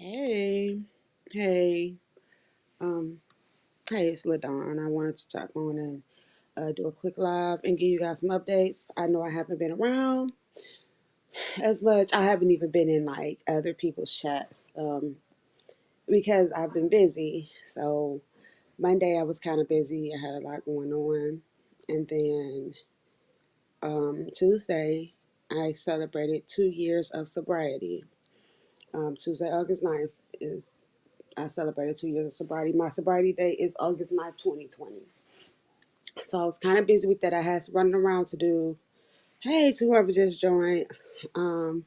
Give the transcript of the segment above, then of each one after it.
Hey, hey, um, hey, it's LaDon. I wanted to jump on and do a quick live and give you guys some updates. I know I haven't been around as much. I haven't even been in like other people's chats because I've been busy. So Monday I was kind of busy. I had a lot going on, and then Tuesday I celebrated 2 years of sobriety. Tuesday, August 9th is I celebrated 2 years of sobriety. My sobriety date is August 9th, 2020. So I was kind of busy with that. I had some running around to do. Hey, to whoever just joined. Um,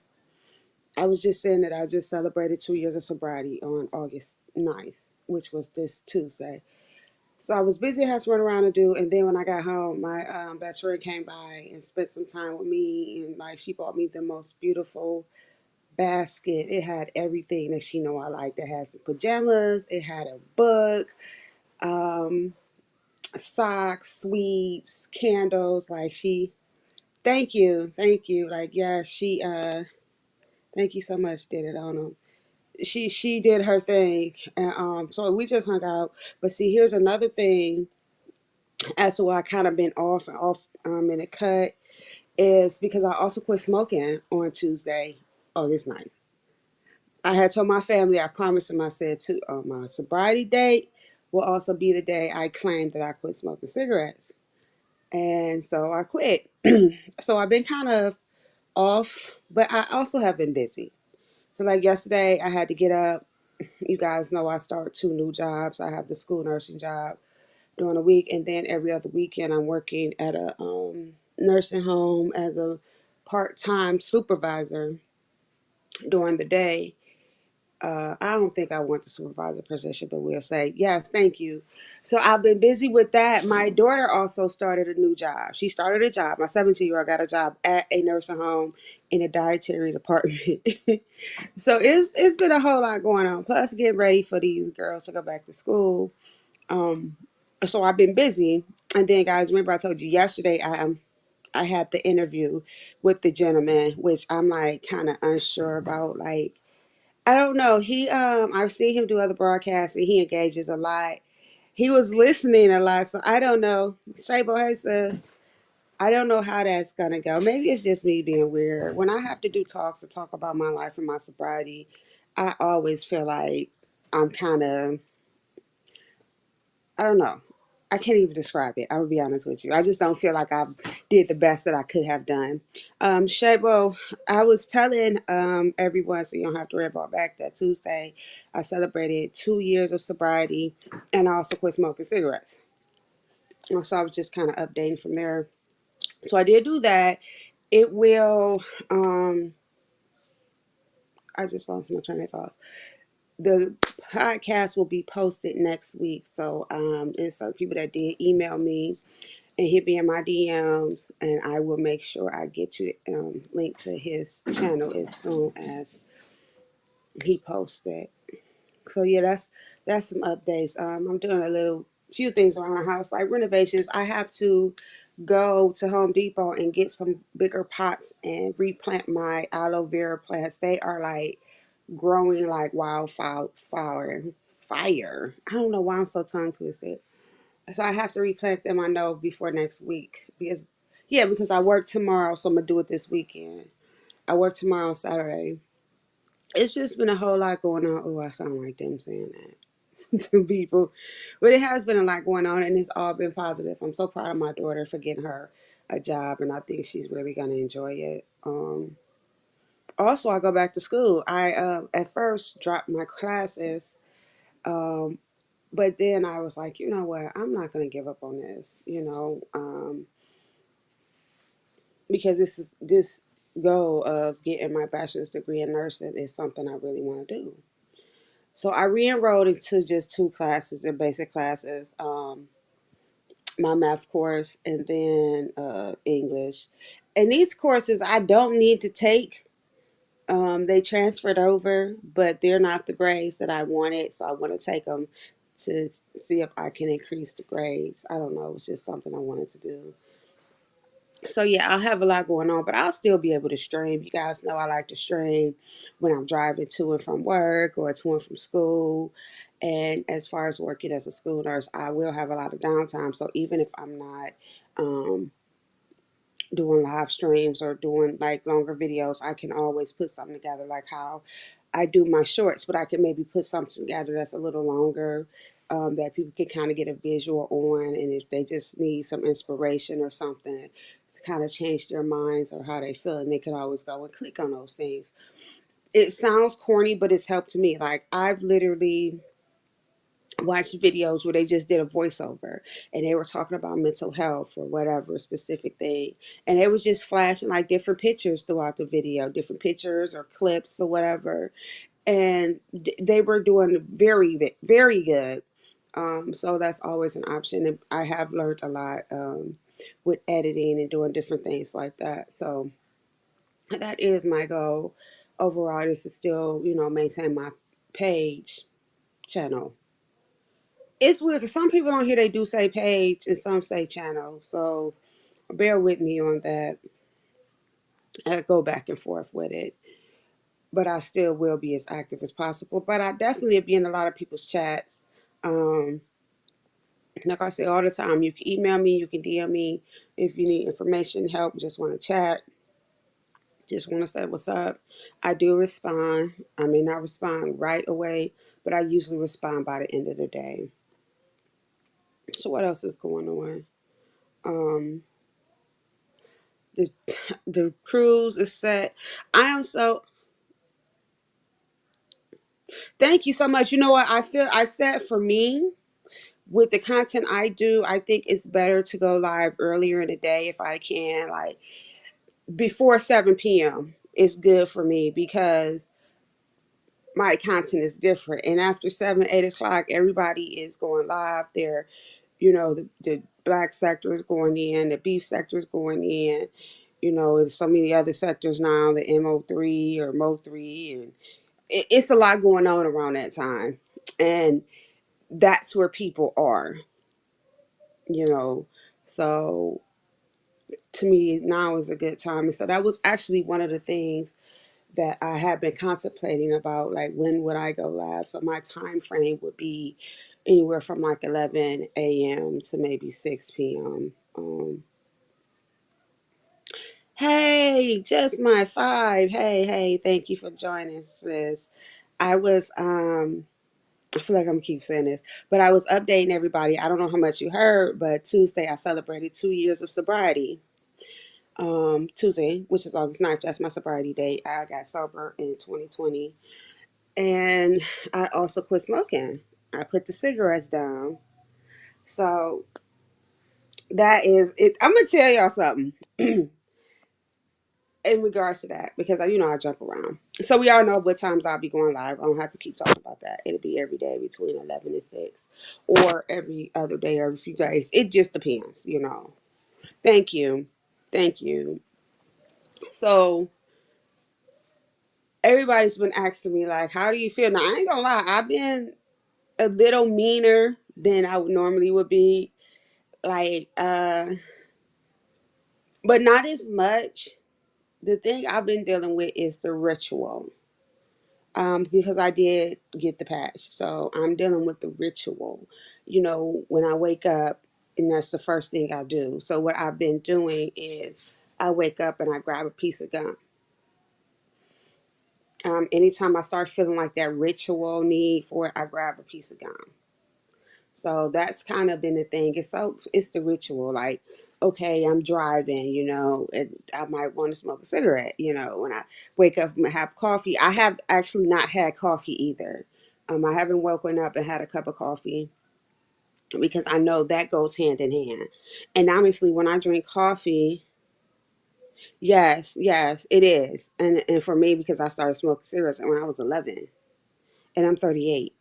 I was just saying that I just celebrated 2 years of sobriety on August 9th, which was this Tuesday. So I was busy, had some running around to do. And then when I got home, my best friend came by and spent some time with me. And like she bought me the most beautiful basket. It had everything that she know I liked. It had some pajamas. It had a book. Um, Socks, sweets, candles. Like she, thank you. Like yeah, she. Thank you so much. Did it on them. She did her thing, and so we just hung out. But see, here's another thing. As to why I kind of been off and off in a cut is because I also quit smoking on Tuesday, August 9th. I had told my family, I promised them, I said to my sobriety date will also be the day I claimed that I quit smoking cigarettes. And so I quit. So I've been kind of off, but I also have been busy. So like yesterday, I had to get up. You guys know I start two new jobs. I have the school nursing job during the week, and then every other weekend I'm working at a nursing home as a part-time supervisor during the day. I don't think I want the supervisor position, but we'll say yes, thank you. So I've been busy with that. My daughter also started a new job. She started a job. My 17-year-old got a job at a nursing home in a dietary department. So it's been a whole lot going on. Plus, getting ready for these girls to go back to school. Um, so I've been busy. And then, guys, remember I told you yesterday I had the interview with the gentleman, which I'm like kind of unsure about, like I don't know. I've seen him do other broadcasts and he engages a lot. He was listening a lot, so I don't know. Shabo Hay says, I don't know how that's gonna go. Maybe it's just me being weird. When I have to do talks or talk about my life and my sobriety, I always feel like I'm kind of, I don't know. I can't even describe it. I will be honest with you. I just don't feel like I did the best that I could have done. Shabo, I was telling everyone, so you don't have to worry about back, that Tuesday I celebrated 2 years of sobriety and I also quit smoking cigarettes. So I was just kind of updating from there. So I did do that. It will, I just lost my train of thought. The podcast will be posted next week. So there's certain people that did email me and hit me in my DMs, and I will make sure I get you link to his channel as soon as he posts it. So yeah, that's some updates. I'm doing a little few things around the house, like renovations. I have to go to Home Depot and get some bigger pots and replant my aloe vera plants. They are like growing like wildfire. Fire. I don't know why I'm so tongue twisted. So I have to replant them. I know before next week because yeah, because I work tomorrow, so I'm gonna do it this weekend. I work tomorrow Saturday. It's just been a whole lot going on. Oh, I sound like them saying that to people, but it has been a lot going on, and it's all been positive. I'm so proud of my daughter for getting her a job, and I think she's really gonna enjoy it. Also, I go back to school. I at first dropped my classes. Um, but then I was like, you know what? I'm not going to give up on this, because this goal of getting my bachelor's degree in nursing is something I really want to do. So I re-enrolled into just two classes, in basic classes, my math course and then English. And these courses I don't need to take. They transferred over, but they're not the grades that I wanted, so I want to take them to see if I can increase the grades. I don't know. It's just something I wanted to do. So yeah, I'll have a lot going on, but I'll still be able to stream. You guys know I like to stream when I'm driving to and from work or to and from school. And as far as working as a school nurse, I will have a lot of downtime. So even if I'm not um, doing live streams or doing like longer videos, I can always put something together, like how I do my shorts, but I can maybe put something together that's a little longer, that people can kind of get a visual on. And if they just need some inspiration or something to kind of change their minds or how they feel, and they can always go and click on those things. It sounds corny, but it's helped me. Like I've literally watched videos where they just did a voiceover and they were talking about mental health or whatever specific thing, and it was just flashing like different pictures throughout the video, different pictures or clips or whatever, and they were doing very good. So that's always an option, and I have learned a lot with editing and doing different things like that. So that is my goal overall, is to still, maintain my page channel. It's weird because some people on here, they do say page and some say channel. So bear with me on that. I go back and forth with it. But I still will be as active as possible. But I definitely be in a lot of people's chats. Um, like I say all the time, you can email me, you can DM me if you need information, help, just want to chat, just want to say what's up. I do respond. I may not respond right away, but I usually respond by the end of the day. So what else is going on? Um, the the cruise is set. I am so Thank you so much. You know what? I said for me, with the content I do, I think it's better to go live earlier in the day if I can, like before 7 p.m. It's good for me because my content is different. And after 7, 8 o'clock, everybody is going live. They're, the black sector is going in, the beef sector is going in. There's so many other sectors now, the MO3 or MO3, and it's a lot going on around that time. And that's where people are, you know. So to me, now is a good time. And so that was actually one of the things that I have been contemplating about, like when would I go live. So my time frame would be anywhere from like 11 a.m. to maybe 6 p.m. Hey, just my five. Hey, thank you for joining, sis. I was I feel like I'm gonna keep saying this, but I was updating everybody. I don't know how much you heard, but Tuesday I celebrated 2 years of sobriety. Tuesday, which is August 9th, that's my sobriety date. I got sober in 2020, and I also quit smoking. I put the cigarettes down. So that is it. I'm gonna tell y'all something in regards to that, because I jump around. So we all know what times I'll be going live. I don't have to keep talking about that. It'll be every day between 11 and 6, or every other day, every few days. It just depends. Thank you. Thank you. So everybody's been asking me, like, how do you feel? Now, I ain't gonna lie, I've been a little meaner than I would normally would be. Like, but not as much. The thing I've been dealing with is the ritual. Because I did get the patch. So I'm dealing with the ritual. When I wake up, and that's the first thing I do. So what I've been doing is I wake up and I grab a piece of gum. Anytime I start feeling like that ritual need for it, I grab a piece of gum. So that's kind of been the thing. It's the ritual. Like, okay, I'm driving, and I might want to smoke a cigarette. When I wake up and have coffee, I have actually not had coffee either. I haven't woken up and had a cup of coffee because I know that goes hand in hand. And honestly, when I drink coffee, yes, it is. And for me, because I started smoking cigarettes when I was 11, and I'm 38.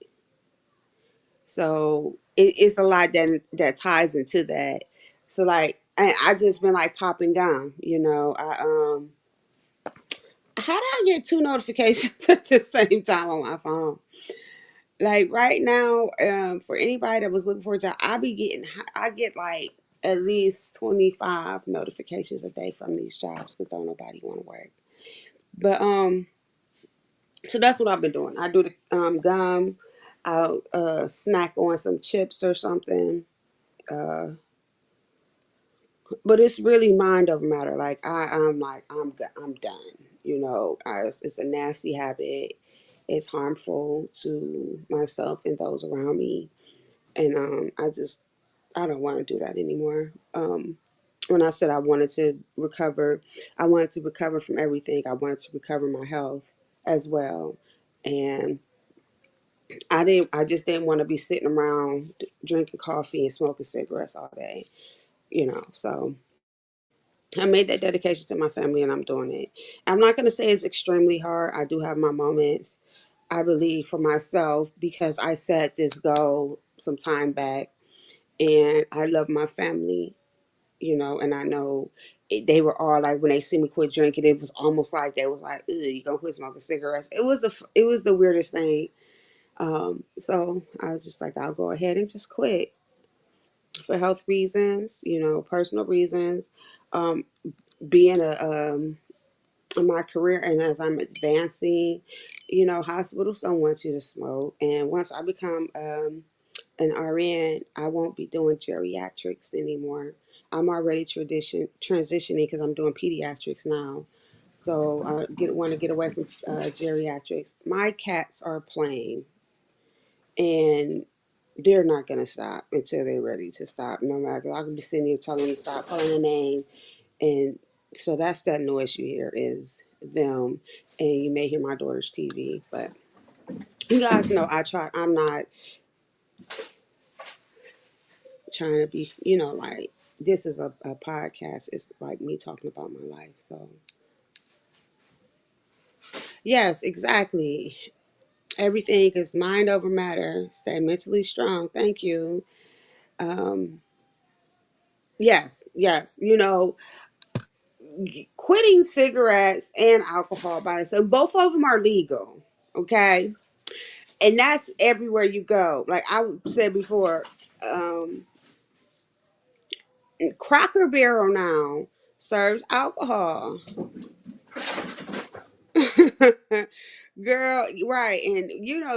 So it's a lot that ties into that. So like, I just been like popping gum. How do I get two notifications at the same time on my phone? Like right now, for anybody that was looking for a job, I get like at least 25 notifications a day from these jobs because don't nobody want to work. But so that's what I've been doing. I do the gum. I'll snack on some chips or something. Uh, but it's really mind over matter. Like I'm done. It's a nasty habit. It's harmful to myself and those around me, and I don't want to do that anymore. When I said I wanted to recover, I wanted to recover from everything. I wanted to recover my health as well, and I just didn't want to be sitting around drinking coffee and smoking cigarettes all day. So I made that dedication to my family, and I'm doing it. I'm not going to say it's extremely hard. I do have my moments. I believe for myself because I set this goal some time back, and I love my family, and I know they were all like, when they see me quit drinking, it was almost like they was like, "Ugh, you gonna quit smoking cigarettes?" It was the weirdest thing. So I was just like, I'll go ahead and just quit for health reasons, personal reasons, um, being in my career, and as I'm advancing, hospitals don't want you to smoke, and once I become an RN, I won't be doing geriatrics anymore. I'm already transitioning because I'm doing pediatrics now. So I want to get away from geriatrics. My cats are playing, and they're not going to stop until they're ready to stop. No matter, I can be sitting here telling them to stop, calling their name, and so that's that noise you hear is them, and you may hear my daughter's TV, but you guys know I try. I'm not trying to be, like this is a podcast. It's like me talking about my life. So yes, exactly. Everything is mind over matter. Stay mentally strong. Thank you. Um, yes, yes. Quitting cigarettes and alcohol by itself, both of them are legal. Okay. And that's everywhere you go. Like I said before, Cracker Barrel now serves alcohol. Girl, right. And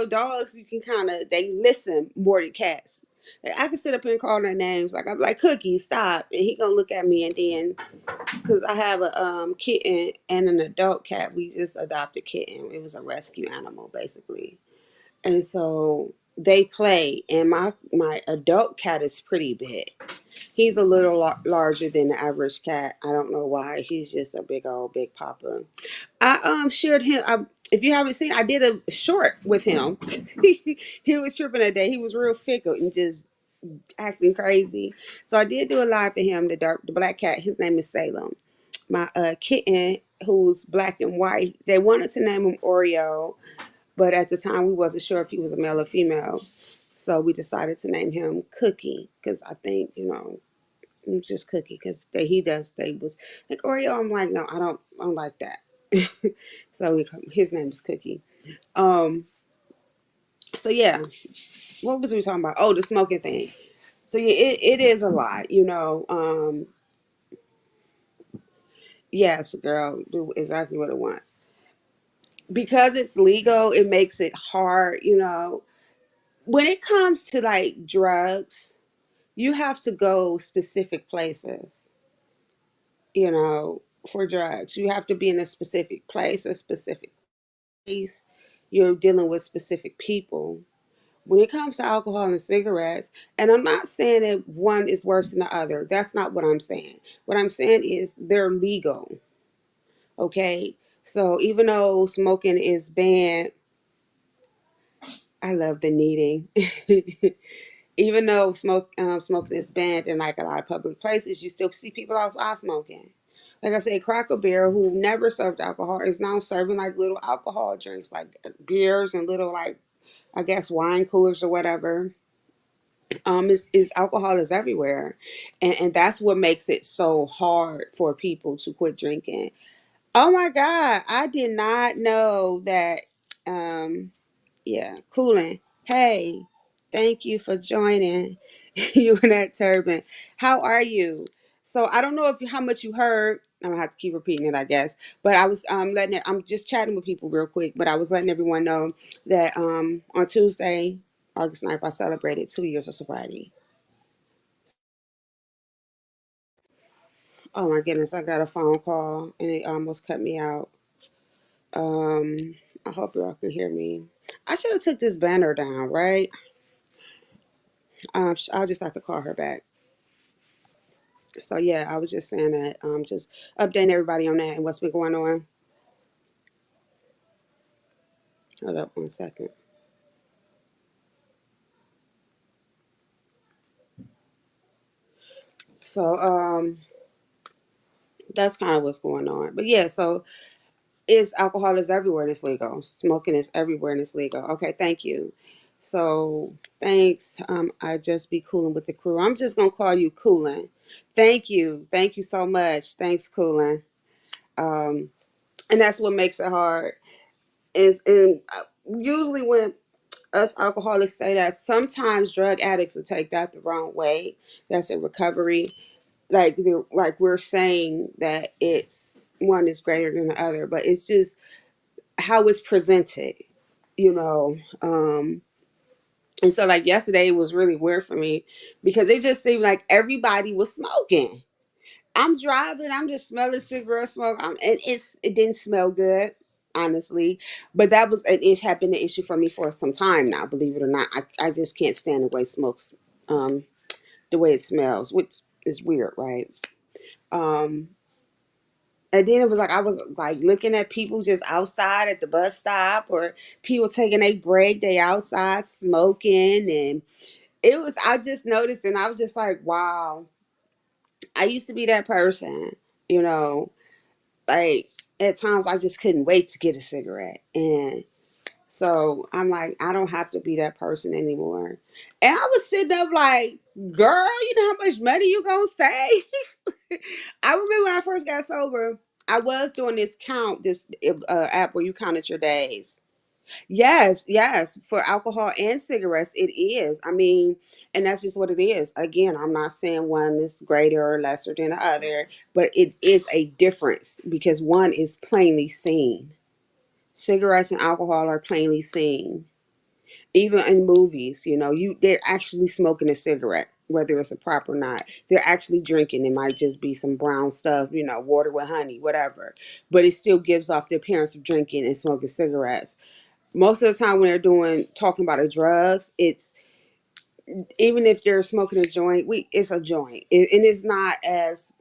dogs, you can they listen more than cats. Like, I can sit up here and call their names. Like, I'm like, Cookie, stop. And he gonna look at me, and then, because I have a kitten and an adult cat. We just adopted kitten. It was a rescue animal, basically. And so they play. And my adult cat is pretty big. He's a little larger than the average cat. I don't know why. He's just a big papa. I shared him. If you haven't seen, I did a short with him. He was tripping that day. He was real fickle and just acting crazy. So I did do a live for him. The black cat. His name is Salem. My kitten, who's black and white. They wanted to name him Oreo, but at the time we wasn't sure if he was a male or female. So we decided to name him Cookie because I think just Cookie because they was like Oreo. I'm like, no, I don't like that. So his name is Cookie. Um, so yeah, what was we talking about? Oh, the smoking thing. So yeah, it is a lot, yes, girl, do exactly what it wants. Because it's legal, it makes it hard. When it comes to like drugs, you have to go specific places, for drugs. You have to be in a specific place, a specific place. You're dealing with specific people. When it comes to alcohol and cigarettes, and I'm not saying that one is worse than the other. That's not what I'm saying. What I'm saying is they're legal. Okay. So even though smoking is banned, I love the kneading. Even though smoking is banned in like a lot of public places, you still see people outside smoking. Like I said, Cracker Barrel, who never served alcohol, is now serving like little alcohol drinks, like beers and little like I guess wine coolers or whatever. Is alcohol is everywhere, and that's what makes it so hard for people to quit drinking. Oh my God, I did not know that. Um, yeah, cooling. Hey, thank you for joining. You in that turban. How are you? So I don't know if how much you heard. I'm gonna have to keep repeating it, I guess. But I was letting it, I'm just chatting with people real quick. But I was letting everyone know that on Tuesday, August 9th, I celebrated 2 years of sobriety. Oh my goodness, I got a phone call and it almost cut me out. Um, I hope y'all can hear me. I should have took this banner down, right? I'll just have to call her back. So yeah, I was just saying that. Just updating everybody on that and what's been going on. Hold up 1 second. So that's kind of what's going on. But yeah, so is alcohol is everywhere and it's legal. Smoking is everywhere and it's legal. Okay, thank you. So thanks. I just be cooling with the crew. I'm just gonna call you cooling. Thank you. Thank you so much. Thanks, cooling. Um, and that's what makes it hard. Is and usually when us alcoholics say that, sometimes drug addicts will take that the wrong way. That's in recovery. Like we're saying that it's one is greater than the other, but it's just how it's presented, you know. And so like yesterday it was really weird for me because it just seemed like everybody was smoking. I'm driving, I'm just smelling cigarette smoke, and it didn't smell good, honestly. But that was it had been an issue for me for some time now, believe it or not. I just can't stand the way smokes, the way it smells, which is weird, right? Um, and then it was like I was like looking at people just outside at the bus stop, or people taking a break, they outside smoking, and it was I just noticed, and I was just like, wow, I used to be that person, you know. Like at times I just couldn't wait to get a cigarette. And so I'm like, I don't have to be that person anymore. And I was sitting up like, girl, you know how much money you gonna save? I remember when I first got sober, I was doing this count, this app where you counted your days. Yes, yes, for alcohol and cigarettes, it is. I mean, and that's just what it is. Again, I'm not saying one is greater or lesser than the other, but it is a difference because one is plainly seen. Cigarettes and alcohol are plainly seen. Even in movies, you know, they're actually smoking a cigarette, whether it's a prop or not. They're actually drinking. It might just be some brown stuff, you know, water with honey, whatever. But it still gives off the appearance of drinking and smoking cigarettes. Most of the time when they're doing talking about the drugs, it's even if they're smoking a joint, we it's a joint, and it's not as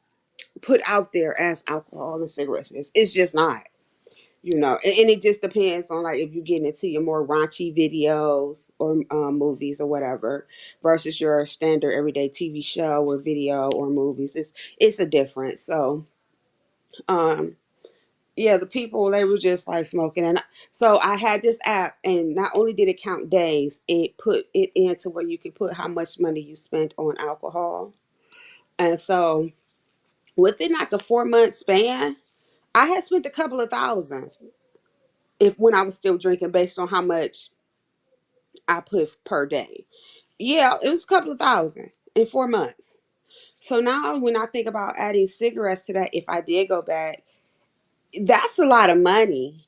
put out there as alcohol and cigarettes is. It's just not, you know, and it just depends on like if you're getting into your more raunchy videos or movies or whatever versus your standard everyday TV show or video or movies. It's a difference. So um yeah, the people they were just like smoking, and so I had this app, and not only did it count days, it put it into where you could put how much money you spent on alcohol, and so within like a 4 month span, I had spent a couple of thousands if when I was still drinking based on how much I put per day. Yeah, it was a couple of thousand in 4 months. So now when I think about adding cigarettes to that, if I did go back, that's a lot of money.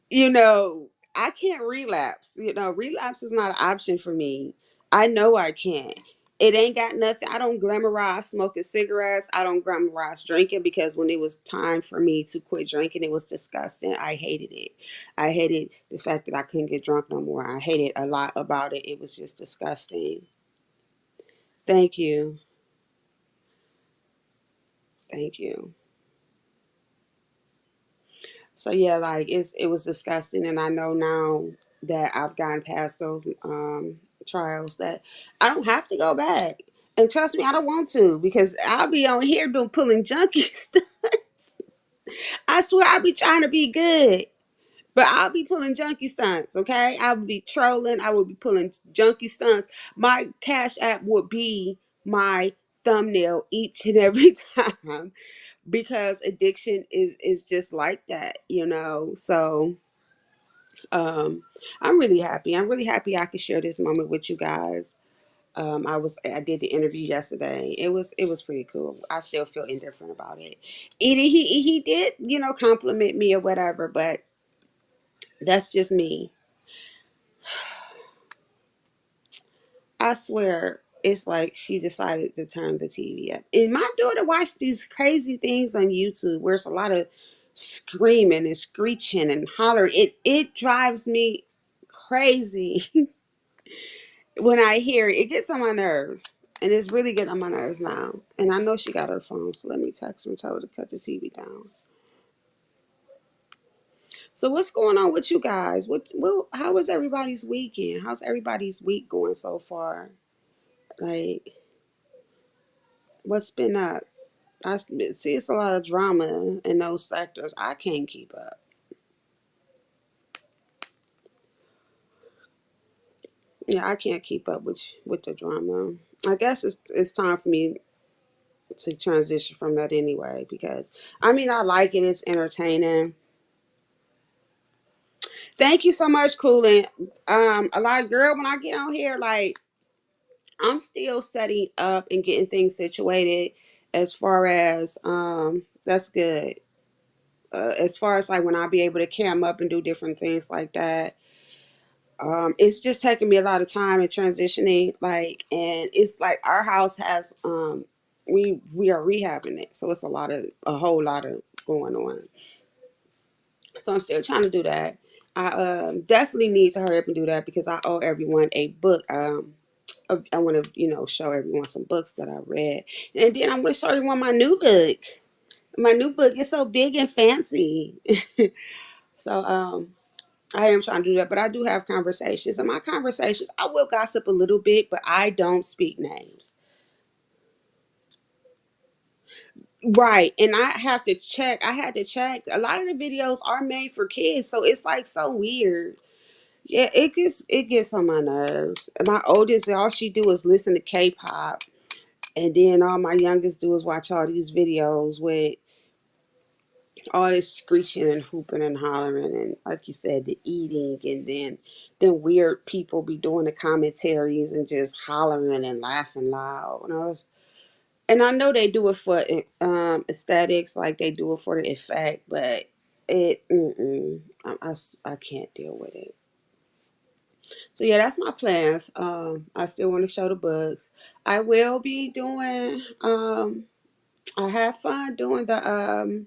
You know, I can't relapse. You know, relapse is not an option for me. I know I can't. It ain't got nothing. I don't glamorize smoking cigarettes. I don't glamorize drinking because when it was time for me to quit drinking, it was disgusting. I hated it. I hated the fact that I couldn't get drunk no more. I hated a lot about it. It was just disgusting. Thank you. Thank you. So yeah, like it was disgusting, and I know now that I've gotten past those trials that I don't have to go back. And trust me, I don't want to because I'll be on here doing pulling junkie stuff. I swear I'll be trying to be good, but I'll be pulling junkie stunts. Okay, I will be trolling. I will be pulling junkie stunts. My cash app would be my thumbnail each and every time because addiction is just like that, you know. So Um, I'm really happy. I'm really happy I could share this moment with you guys. I did the interview yesterday. It was pretty cool. I still feel indifferent about it. He did, compliment me or whatever, but that's just me. I swear it's like she decided to turn the TV up. And my daughter watched these crazy things on YouTube where it's a lot of screaming and screeching and hollering. It drives me crazy when I hear it. It gets on my nerves. And it's really getting on my nerves now. And I know she got her phone, so let me text her and tell her to cut the TV down. So what's going on with you guys? How was everybody's weekend? How's everybody's week going so far? Like, what's been up? I see it's a lot of drama in those sectors. I can't keep up. Yeah, I can't keep up with the drama. I guess it's time for me to transition from that anyway because I mean I like it. It's entertaining. Thank you so much, Cooling. A lot of girl when I get on here, like I'm still setting up and getting things situated as far as that's good. As far as like when I be able to cam up and do different things like that. It's just taking me a lot of time in transitioning, like, and it's like our house has we are rehabbing it, so it's a whole lot of going on. So I'm still trying to do that. I definitely need to hurry up and do that because I owe everyone a book. I want to show everyone some books that I read, and then I'm going to show everyone my new book. My new book is so big and fancy. So I am trying to do that, but I do have conversations. And my conversations, I will gossip a little bit, but I don't speak names. Right. And I have to check. I had to check. A lot of the videos are made for kids, so it's like so weird. Yeah, it gets on my nerves. My oldest, all she do is listen to K-pop, and then all my youngest do is watch all these videos with all this screeching and hooping and hollering and like you said the eating and then weird people be doing the commentaries and just hollering and laughing loud and I know they do it for aesthetics, like they do it for the effect, but I can't deal with it. So yeah, that's my plans. I still want to show the books. I will be doing I have fun doing the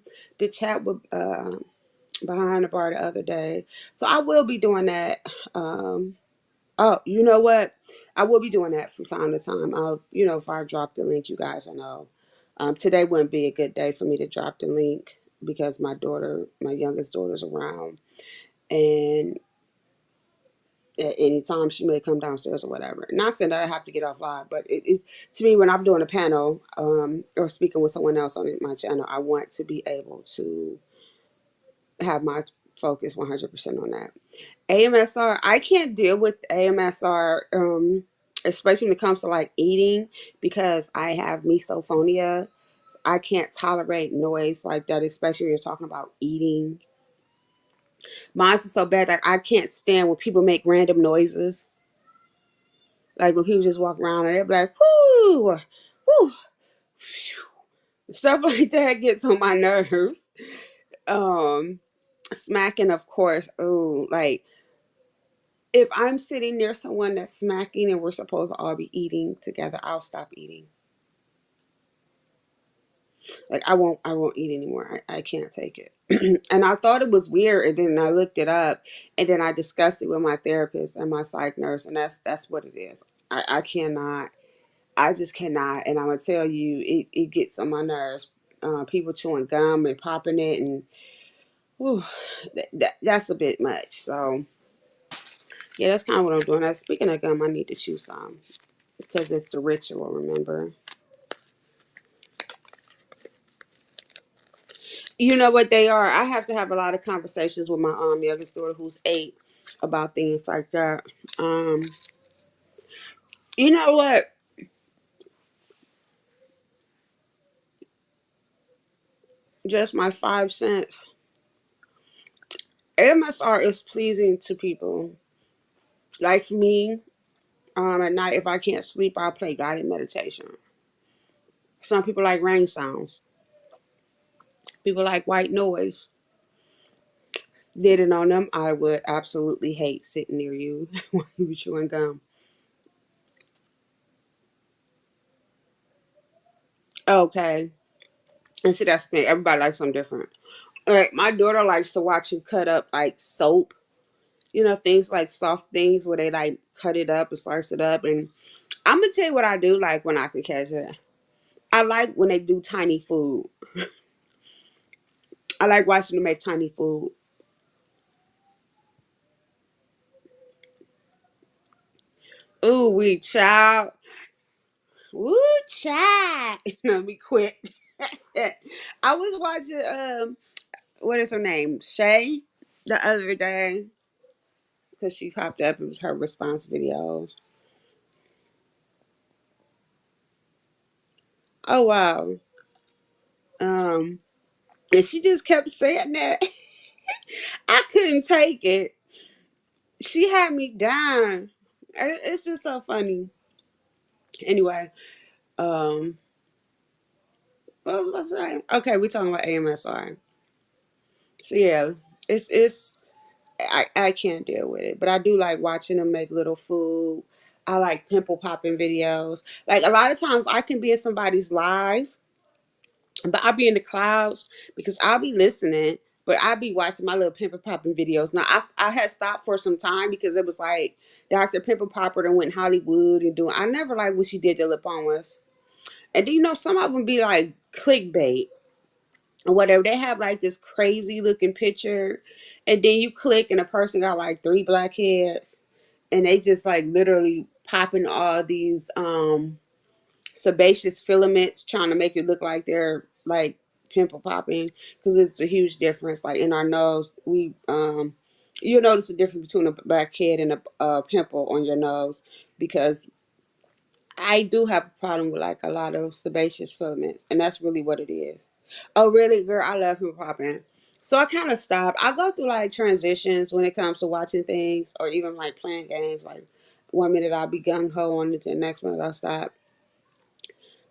chat with behind the bar the other day. So I will be doing that. Um, oh, you know what? I will be doing that from time to time. If I drop the link, you guys will know. Today wouldn't be a good day for me to drop the link because my youngest daughter's around, and at any time she may come downstairs or whatever. Not saying that I have to get off live, but it is to me when I'm doing a panel or speaking with someone else on my channel, I want to be able to have my focus 100% on that. AMSR, I can't deal with AMSR, especially when it comes to like eating because I have misophonia. I can't tolerate noise like that, especially when you're talking about eating. Mine's is so bad that I can't stand when people make random noises. Like when people just walk around and they're like, whoo, whoo, stuff like that gets on my nerves. Um, Smacking, of course. Oh, like if I'm sitting near someone that's smacking and we're supposed to all be eating together, I'll stop eating. Like I won't eat anymore. I can't take it. And I thought it was weird, and then I looked it up, and then I discussed it with my therapist and my psych nurse, and that's what it is. I cannot. I just cannot, and I'm gonna tell you, it gets on my nerves. People chewing gum and popping it, and whew, that's a bit much. So yeah, that's kind of what I'm doing. Now, speaking of gum, I need to chew some because it's the ritual. Remember. You know what they are. I have to have a lot of conversations with my youngest daughter who's 8 about things like that. Um, you know what? Just my 5 cents. AMSR is pleasing to people. Like for me, at night if I can't sleep, I'll play guided meditation. Some people like rain sounds. People like white noise. Did it on them, I would absolutely hate sitting near you while you were chewing gum. Okay. And see, that's the thing. Everybody likes something different. Like, my daughter likes to watch you cut up, like, soap. You know, things like soft things where they, like, cut it up and slice it up. And I'm going to tell you what I do like when I can catch it. I like when they do tiny food. I like watching them make tiny food. Ooh, we child. Woo, child. Let me quit. I was watching, what is her name? Shay the other day because she popped up. It was her response videos. Oh, wow. Um, and she just kept saying that. I couldn't take it. She had me down. It's just so funny. Anyway, um, what was I saying? Okay, we're talking about AMSR. So yeah, it's I can't deal with it, but I do like watching them make little food. I like pimple popping videos. Like a lot of times, I can be in somebody's live, but I'll be in the clouds because I'll be listening, but I'll be watching my little pimple popping videos. Now I had stopped for some time because it was like Dr. Pimple Popper that went Hollywood and doing. I never liked when she did the lip on us, and then, you know, some of them be like clickbait or whatever. They have like this crazy looking picture, and then you click and a person got like three blackheads, and they just like literally popping all these sebaceous filaments, trying to make it look like they're like pimple popping, because it's a huge difference. Like in our nose, you'll notice the difference between a blackhead and a pimple on your nose, because I do have a problem with like a lot of sebaceous filaments, and that's really what it is. Oh, really, girl? I love him popping. So I kind of stopped. I go through like transitions when it comes to watching things or even like playing games. Like one minute I'll be gung ho on it, the next minute I'll stop.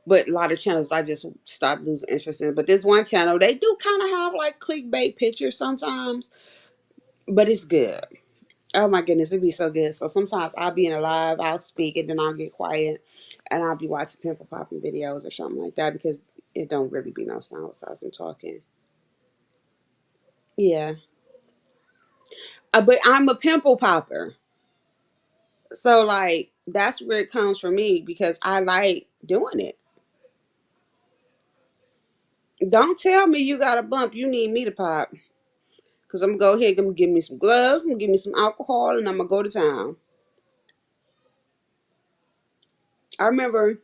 But a lot of channels I just stopped losing interest in. But this one channel, they do kind of have like clickbait pictures sometimes, but it's good. Oh my goodness, it'd be so good. So sometimes I'll be in a live, I'll speak, and then I'll get quiet, and I'll be watching pimple popping videos or something like that because it don't really be no sound besides I'm talking. Yeah, but I'm a pimple popper, so like that's where it comes from me because I like doing it. Don't tell me you got a bump. You need me to pop because I'm gonna go ahead. I'm gonna give me some gloves. I'm gonna give me some alcohol, and I'm gonna go to town. I remember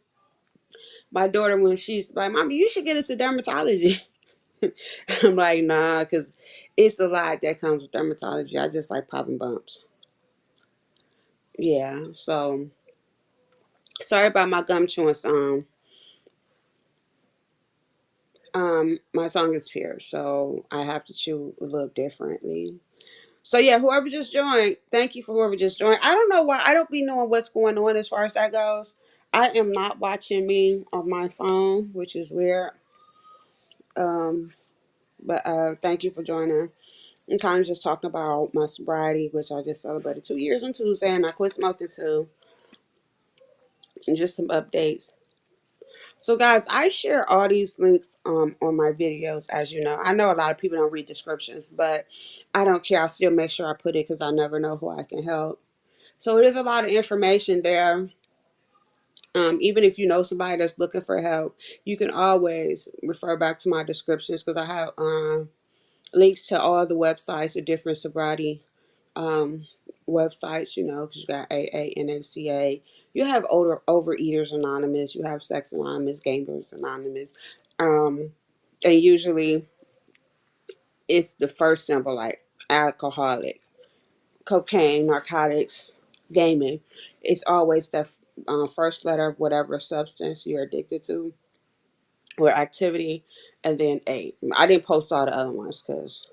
my daughter when she's like, "Mommy, you should get us a dermatology." I'm like, nah, because it's a lot that comes with dermatology. I just like popping bumps. Yeah, so sorry about my gum chewing song. My tongue is pierced, so I have to chew a little differently. So yeah, whoever just joined, thank you for whoever just joined. I don't know why I don't be knowing what's going on as far as that goes. I am not watching me on my phone, which is weird. Um, but thank you for joining. I'm kind of just talking about my sobriety, which I just celebrated 2 years on Tuesday, and I quit smoking too, and just some updates. So, guys, I share all these links on my videos, as you know. I know a lot of people don't read descriptions, but I don't care. I still make sure I put it because I never know who I can help. So, there's a lot of information there. Even if you know somebody that's looking for help, you can always refer back to my descriptions because I have links to all the websites, the different sobriety um, websites, you know, because you got AA, NACA. You have Overeaters Anonymous, you have Sex Anonymous, Gamers Anonymous. Um, and usually it's the first symbol, like alcoholic, cocaine, narcotics, gaming. It's always the first letter of whatever substance you're addicted to or activity, and then A. I didn't post all the other ones because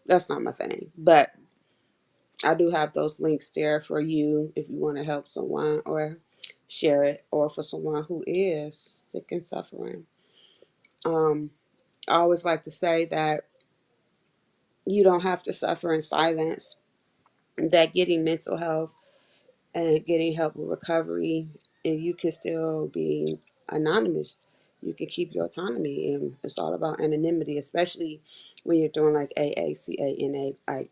That's not my thing. But I do have those links there for you if you want to help someone or share it, or for someone who is sick and suffering. Um, I always like to say that you don't have to suffer in silence, that getting mental health and getting help with recovery, and you can still be anonymous. You can keep your autonomy, and it's all about anonymity, especially when you're doing like AACANA. Like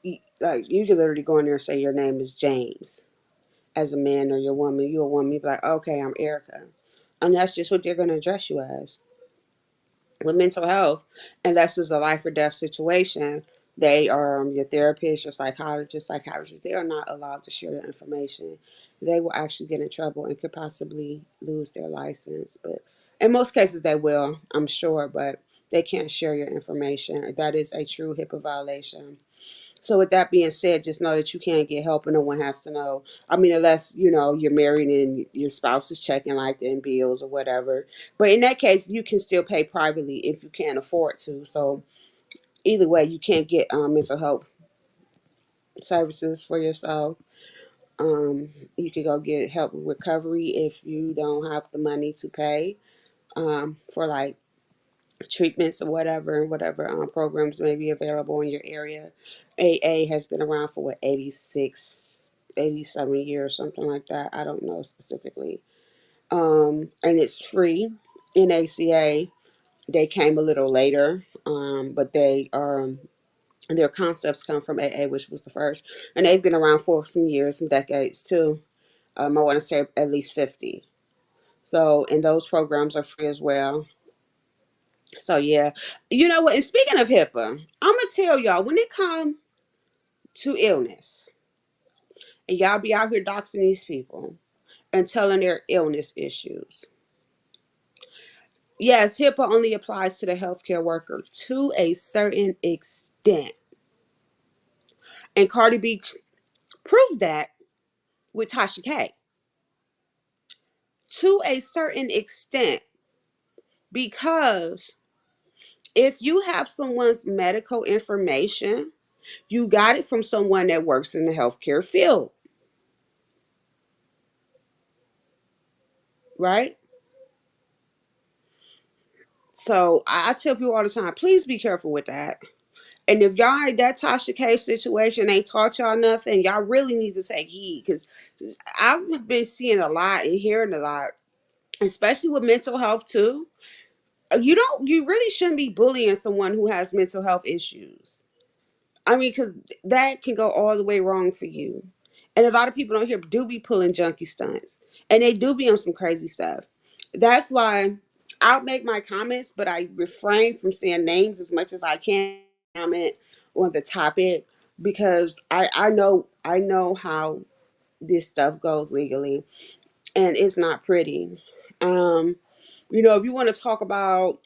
you can literally go in there and say your name is James as a man, or your woman. You're a woman. You be like, okay, I'm Erica, and that's just what they're going to address you as. With mental health, unless it's a life or death situation, they are your therapist, your psychologist, psychiatrist. They are not allowed to share their information. They will actually get in trouble and could possibly lose their license. But in most cases, they will, I'm sure. But they can't share your information. That is a true HIPAA violation. So with that being said, just know that you can't get help and no one has to know. I mean, unless, you're married and your spouse is checking like the bills or whatever. But in that case, you can still pay privately if you can't afford to. So either way, you can't get mental health services for yourself. You can go get help with recovery if you don't have the money to pay for like treatments or whatever programs may be available in your area. AA has been around for what, 86, 87 years, something like that. I don't know specifically. And it's free. In ACA, they came a little later, but their concepts come from AA, which was the first, and they've been around for some years, some decades too. I want to say at least 50. So, and those programs are free as well. So yeah, you know what? And speaking of HIPAA, I'm gonna tell y'all when it comes to illness, and y'all be out here doxing these people and telling their illness issues. Yes, HIPAA only applies to the healthcare worker to a certain extent, and Cardi B proved that with Tasha K. To a certain extent, because if you have someone's medical information, you got it from someone that works in the healthcare field, right? So I tell people all the time, please be careful with that. And if y'all ain't that Tasha K situation ain't taught y'all nothing, y'all really need to take heed, because I've been seeing a lot and hearing a lot, especially with mental health too. You really shouldn't be bullying someone who has mental health issues. I mean, because that can go all the way wrong for you. And a lot of people on here do be pulling junkie stunts, and they do be on some crazy stuff. That's why I'll make my comments, but I refrain from saying names as much as I can comment on the topic, because I know how this stuff goes legally, and it's not pretty. Um, if you want to talk about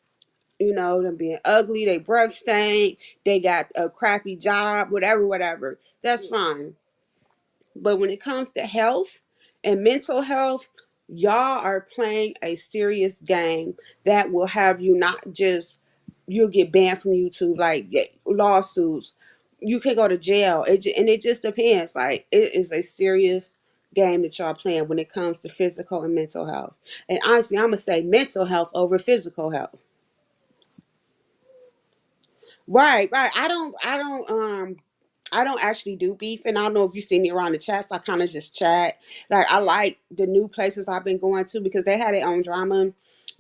them being ugly, they breath stink, they got a crappy job, whatever, that's fine. But when it comes to health and mental health, y'all are playing a serious game that will have you not just, you'll get banned from YouTube, like lawsuits. You can go to jail. And it just depends. Like, it is a serious game that y'all playing when it comes to physical and mental health. And honestly, I'm going to say mental health over physical health. Right, right. I don't actually do beef, and I don't know if you see me around the chats. I kind of just chat. Like, I like the new places I've been going to because they had their own drama,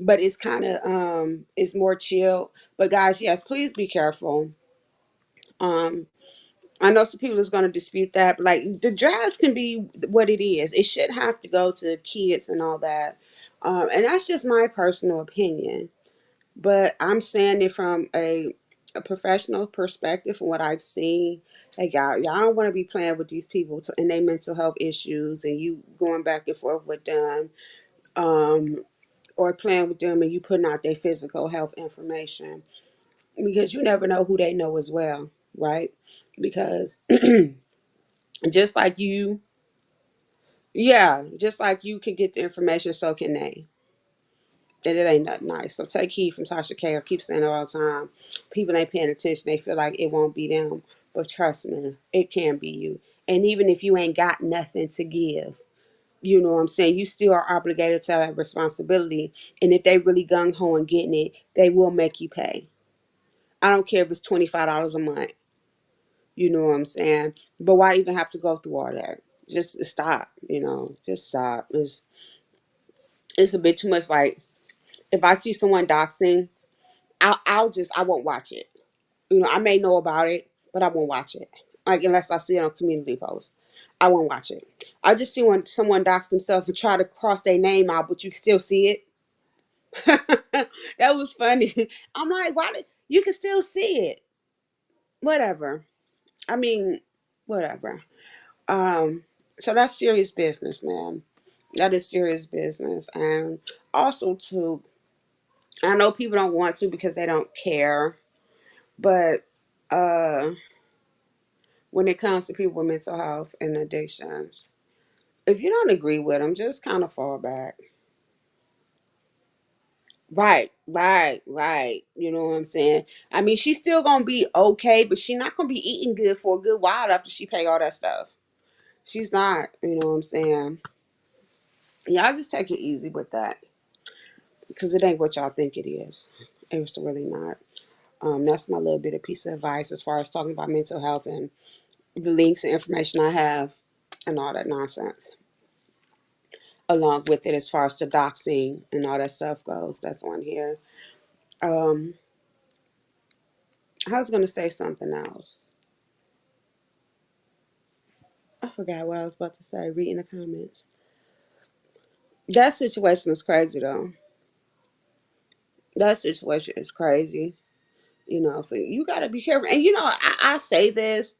but it's kind of it's more chill. But guys, yes, please be careful. Um, I know some people is going to dispute that, but like the drugs can be what it is. It shouldn't have to go to kids and all that. And that's just my personal opinion. But I'm saying it from a professional perspective, from what I've seen. Like, y'all don't want to be playing with these people and their mental health issues, and you going back and forth with them, um, or playing with them and you putting out their physical health information, because you never know who they know as well, right? Because just like you, yeah, just like you can get the information, so can they. And it ain't nothing nice. So take heed from Tasha K. I keep saying it all the time. People ain't paying attention. They feel like it won't be them. But trust me, it can be you. And even if you ain't got nothing to give, you know what I'm saying, you still are obligated to that responsibility. And if they really gung ho and getting it, they will make you pay. I don't care if it's $25 a month. You know what I'm saying? But why even have to go through all that? Just stop, just stop. It's a bit too much. Like, if I see someone doxing, I won't watch it. I may know about it, but I won't watch it. Like, unless I see it on community posts, I won't watch it. I just see when someone doxed themselves and try to cross their name out, but you still see it. That was funny. I'm like, why did you can still see it? Whatever. I mean, whatever. So that's serious business, man. That is serious business. And also too, I know people don't want to because they don't care, but uh when it comes to people with mental health and addictions, if you don't agree with them, just kind of fall back. Right, right, right. You know what I'm saying? I mean, she's still gonna be okay, but she's not gonna be eating good for a good while after she pay all that stuff. She's not. You know what I'm saying? Y'all just take it easy with that because it ain't what y'all think it is. It's really not. That's my little bit of piece of advice as far as talking about mental health and the links and information I have and all that nonsense. Along with it, as far as the doxing and all that stuff goes, that's on here. Um, I was gonna say something else. I forgot what I was about to say. Reading the comments. That situation is crazy though. That situation is crazy. So you gotta be careful. And I say this,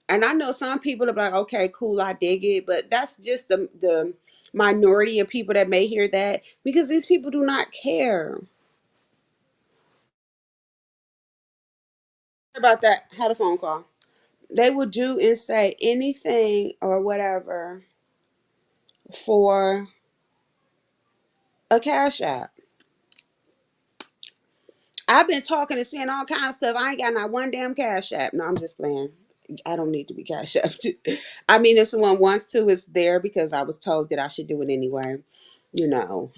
and I know some people are like, okay, cool, I dig it, but that's just the minority of people that may hear that because these people do not care about that. Had a phone call. They would do and say anything or whatever for a cash app. I've been talking and seeing all kinds of stuff. I ain't got not one damn cash app. No, I'm just playing. I don't need to be cash app. I mean, if someone wants to, it's there because I was told that I should do it anyway. You know,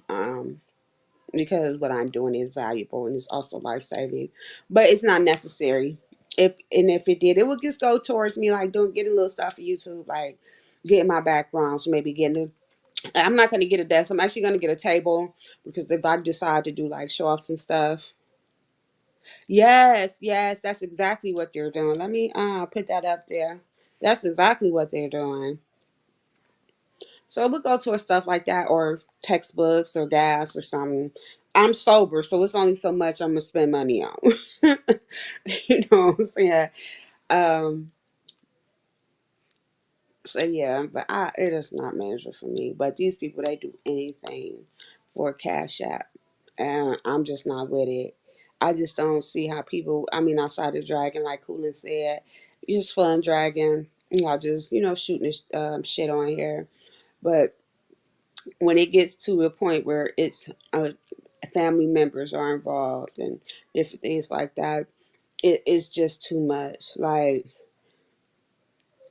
because what I'm doing is valuable and it's also life saving, but it's not necessary. If it did, it would just go towards me like doing getting little stuff for YouTube, like getting my background, so maybe getting I'm not going to get a desk. I'm actually going to get a table because if I decide to do like show off some stuff. Yes, yes, that's exactly what they're doing. Let me put that up there. That's exactly what they're doing. So we'll go to stuff like that or textbooks or gas or something. I'm sober, so it's only so much I'm gonna spend money on. You know what I'm saying? Um, so yeah, but it is not major for me. But these people, they do anything for a cash app, and I'm just not with it. I just don't see how people. I mean, outside of dragging, like Coolin said, just fun dragging. Y'all just shooting this shit on here, but when it gets to a point where it's family members are involved and different things like that, it is just too much. Like,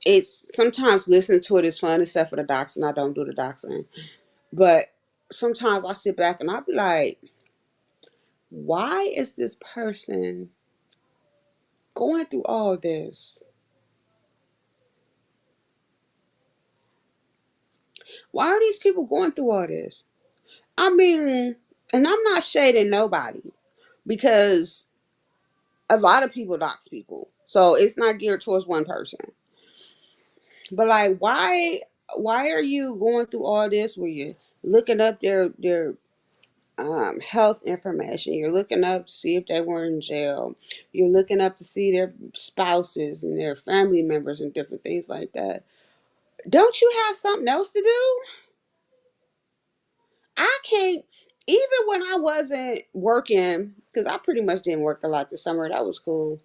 it's sometimes listening to it is fun, except for the doxing. I don't do the doxing, but sometimes I sit back and I'll be like, why is this person going through all this? Why are these people going through all this? I mean, and I'm not shading nobody because a lot of people dox people. So it's not geared towards one person. But like, why are you going through all this where you're looking up their health information? You're looking up to see if they were in jail. You're looking up to see their spouses and their family members and different things like that. Don't you have something else to do? I can't. Even when I wasn't working, because I pretty much didn't work a lot this summer. That was cool.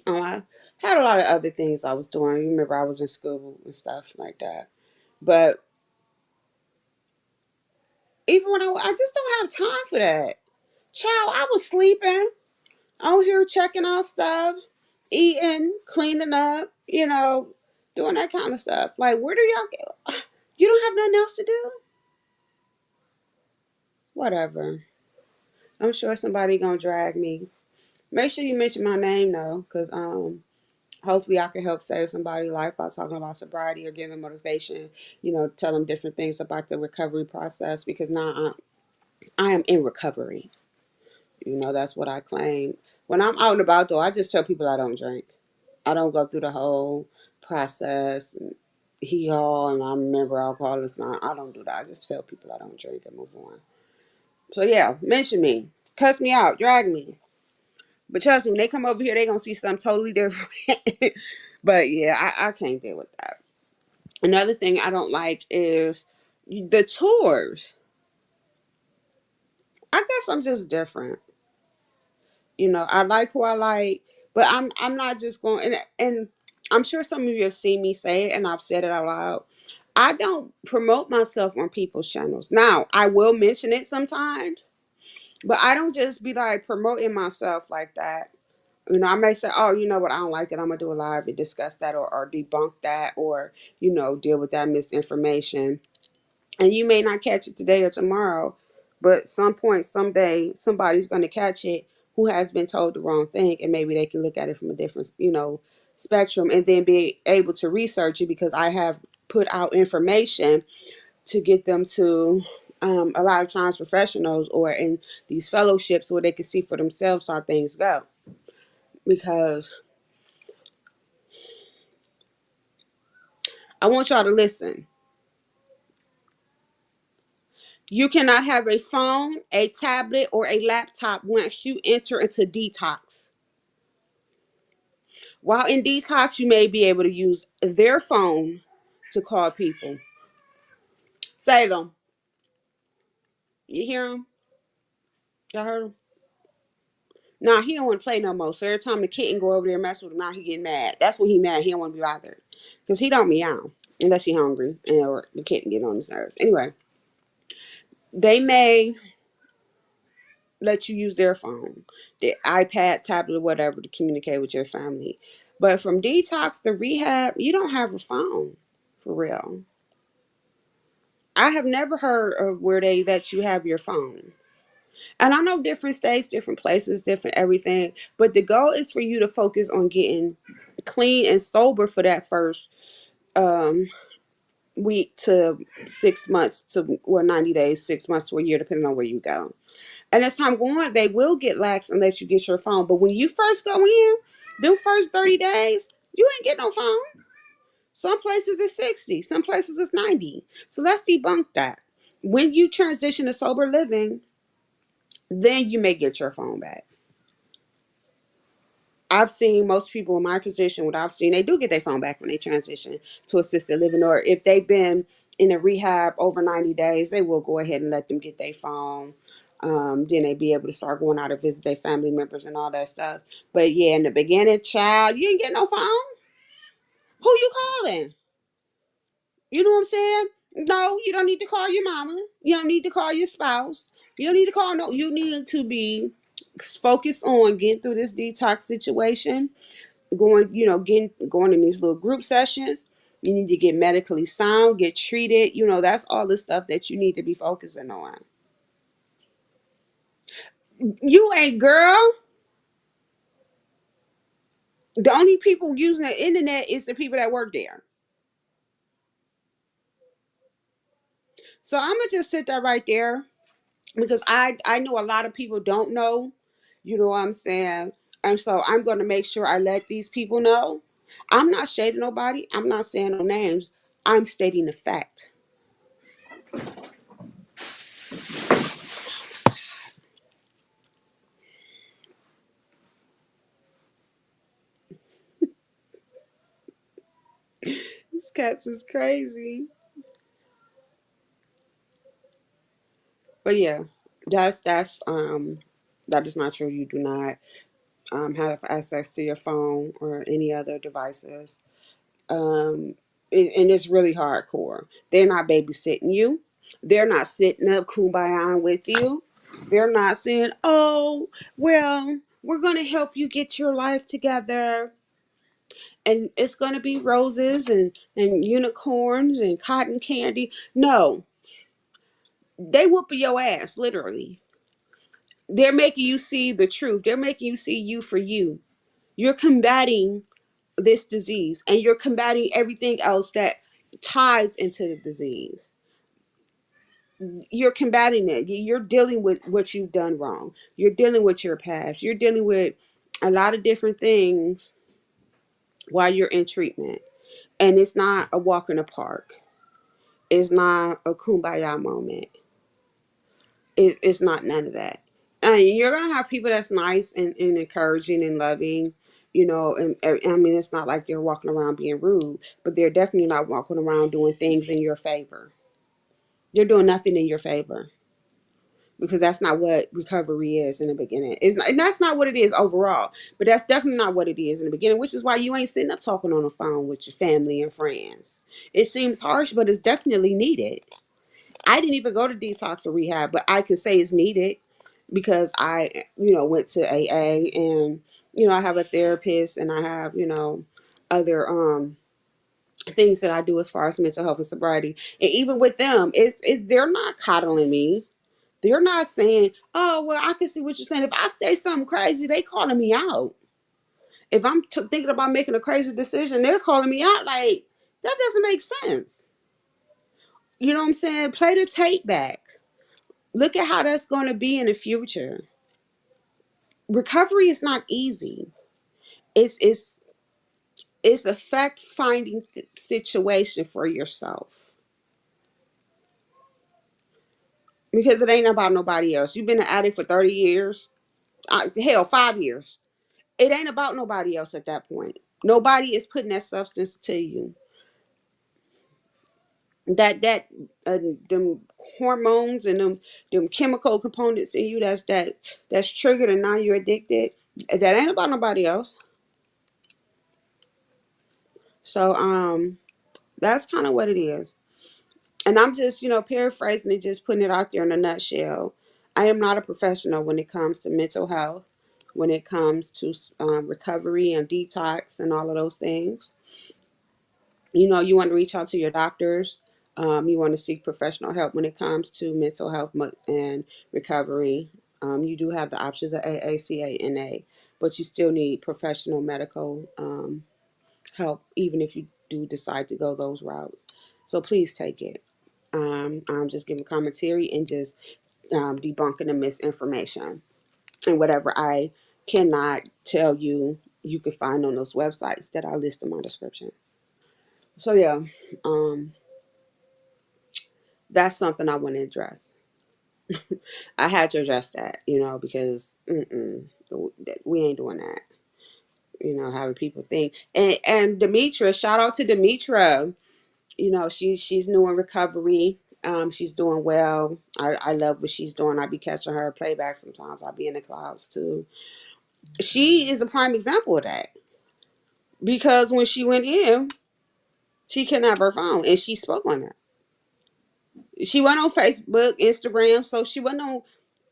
I had a lot of other things I was doing. You remember I was in school and stuff like that. But Even when I just don't have time for that. Child, I was sleeping out here checking out stuff, eating, cleaning up, doing that kind of stuff. Like, where do y'all get? You don't have nothing else to do? Whatever. I'm sure somebody gonna drag me. Make sure you mention my name though, cause hopefully I can help save somebody's life by talking about sobriety or giving them motivation. Tell them different things about the recovery process because now I am in recovery. That's what I claim. When I'm out and about though, I just tell people I don't drink. I don't go through the whole process and he all and I remember alcohol is not. I don't do that. I just tell people I don't drink and move on. So yeah, mention me, cuss me out, drag me. But trust me, when they come over here, they gonna see something totally different. But yeah, I can't deal with that. Another thing I don't like is the tours. I guess I'm just different. I like who I like, but I'm not just going and I'm sure some of you have seen me say it and I've said it out loud. I don't promote myself on people's channels. Now, I will mention it sometimes, but I don't just be like promoting myself like that. I may say, oh, you know what, I don't like that. I'm gonna do a live and discuss that or debunk that or, deal with that misinformation. And you may not catch it today or tomorrow, but some point, someday, somebody's gonna catch it who has been told the wrong thing, and maybe they can look at it from a different, spectrum and then be able to research it because I have put out information to get them to a lot of times professionals or in these fellowships where they can see for themselves how things go. Because I want y'all to listen. You cannot have a phone, a tablet, or a laptop once you enter into detox. While in detox, you may be able to use their phone to call people. Salem, you hear him? Y'all heard him? Nah, he don't want to play no more. So every time the kitten go over there and mess with him, now he getting mad. That's when he mad. He don't want to be bothered. Because he don't meow unless he hungry or the kitten get on his nerves. Anyway, they may let you use their phone, their iPad, tablet, whatever to communicate with your family. But from detox to rehab, you don't have a phone for real. I have never heard of where they let you have your phone. And I know different states, different places, different everything, but the goal is for you to focus on getting clean and sober for that first um, week to 6 months to 90 days, 6 months to a year, depending on where you go. And as time going on, they will get lax unless you get your phone. But when you first go in, them first 30 days, you ain't get no phone. Some places it's 60, some places it's 90. So let's debunk that. When you transition to sober living, then you may get your phone back. I've seen most people in my position, what I've seen, they do get their phone back when they transition to assisted living, or if they've been in a rehab over 90 days, they will go ahead and let them get their phone. Then they be able to start going out and visit their family members and all that stuff. But yeah, in the beginning, child, you ain't get no phone. Who you calling? You know what I'm saying? No, you don't need to call your mama. You don't need to call your spouse. You don't need to call no. You need to be focused on getting through this detox situation, going in these little group sessions. You need to get medically sound, get treated. That's all the stuff that you need to be focusing on. You ain't, girl. The only people using the internet is the people that work there. So I'm gonna just sit there right there because I know a lot of people don't know. You know what I'm saying? And so I'm gonna make sure I let these people know. I'm not shading nobody. I'm not saying no names. I'm stating the fact. These cats is crazy. But yeah, that is not true. You do not have access to your phone or any other devices. And it's really hardcore. They're not babysitting you. They're not sitting up kumbaya with you. They're not saying, oh, well, we're going to help you get your life together. And it's going to be roses and unicorns and cotton candy. No, they whooping your ass, literally. They're making you see the truth. They're making you see you for you. You're combating this disease and you're combating everything else that ties into the disease. You're combating it. You're dealing with what you've done wrong. You're dealing with your past. You're dealing with a lot of different things while you're in treatment. And it's not a walk in the park. It's not a kumbaya moment. It's not none of that. I mean, you're gonna have people that's nice and encouraging and loving, and I mean, it's not like they're walking around being rude, but they're definitely not walking around doing things in your favor. They're doing nothing in your favor because that's not what recovery is in the beginning. It's not, and that's not what it is overall, but that's definitely not what it is in the beginning, which is why you ain't sitting up talking on the phone with your family and friends. It seems harsh, but it's definitely needed. I didn't even go to detox or rehab, but I could say it's needed because I, went to AA and, I have a therapist and I have, other things that I do as far as mental health and sobriety. And even with them, it's they're not coddling me. They're not saying, "Oh, well, I can see what you're saying." If I say something crazy, they calling me out. If I'm thinking about making a crazy decision, they're calling me out. Like, that doesn't make sense. You know what I'm saying? Play the tape back. Look at how that's going to be in the future. Recovery is not easy. It's a fact finding situation for yourself because it ain't about nobody else. You've been an addict for 30 years, hell, 5 years. It ain't about nobody else at that point. Nobody is putting that substance to you. That uh, them hormones and them chemical components in you that's triggered and now you're addicted. That ain't about nobody else. So that's kind of what it is. And I'm just, paraphrasing and just putting it out there in a nutshell. I am not a professional when it comes to mental health, when it comes to recovery and detox and all of those things. You want to reach out to your doctors. You want to seek professional help when it comes to mental health and recovery. You do have the options of AACA, NA, but you still need professional medical help, even if you do decide to go those routes. So please take it. I'm just giving commentary and just debunking the misinformation and whatever I cannot tell you, you can find on those websites that I list in my description. So yeah, um, that's something I want to address. I had to address that, because we ain't doing that. Having people think and Demetra, shout out to Demetra. She's new in recovery. She's doing well. I love what she's doing. I be catching her playback sometimes. I'll be in the clouds too. She is a prime example of that because when she went in, she couldn't have her phone and she spoke on it. She went on Facebook, Instagram, so she went on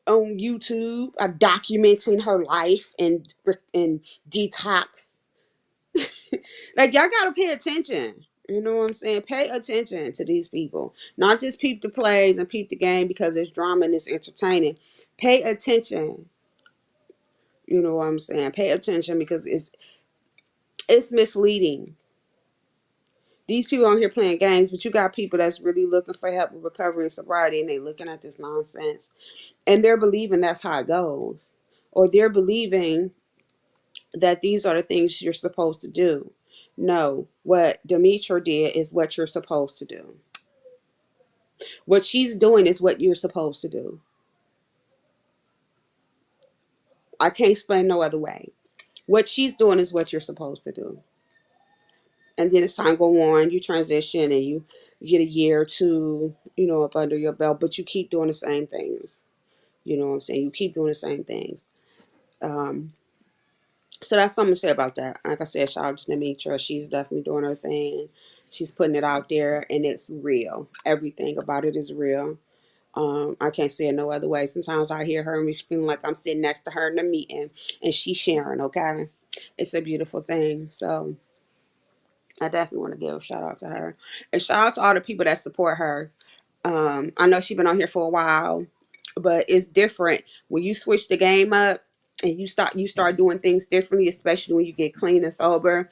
YouTube, documenting her life and detox. Like, y'all gotta pay attention. You know what I'm saying? Pay attention to these people. Not just peep the plays and peep the game because it's drama and it's entertaining. Pay attention. You know what I'm saying? Pay attention because it's misleading. These people out here playing games, but you got people that's really looking for help with recovery and sobriety, and they looking at this nonsense, and they're believing that's how it goes, or they're believing that these are the things you're supposed to do. No, what Demetra did is what you're supposed to do. What she's doing is what you're supposed to do. I can't explain no other way. What she's doing is what you're supposed to do. And then as time go on, you transition and you get a year or two, up under your belt, but you keep doing the same things. You know what I'm saying? You keep doing the same things. Um, so that's something to say about that. Like I said, shout out to Demetra. She's definitely doing her thing. She's putting it out there, and it's real. Everything about it is real. I can't say it no other way. Sometimes I hear her and she's feeling like I'm sitting next to her in a meeting and she's sharing, okay? It's a beautiful thing. So I definitely want to give a shout out to her. And shout out to all the people that support her. I know she's been on here for a while, but it's different when you switch the game up and you start doing things differently, especially when you get clean and sober.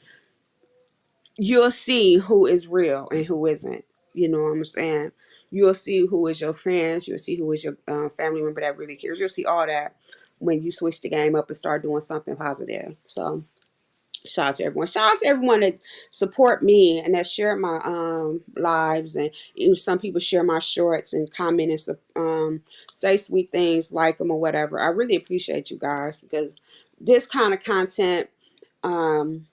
You'll see who is real and who isn't. You know what I'm saying? You'll see who is your friends. You'll see who is your family member that really cares. You'll see all that when you switch the game up and start doing something positive. So shout out to everyone. Shout out to everyone that support me and that share my lives, and even some people share my shorts and comment and say sweet things, like them or whatever. I really appreciate you guys, because this kind of content um,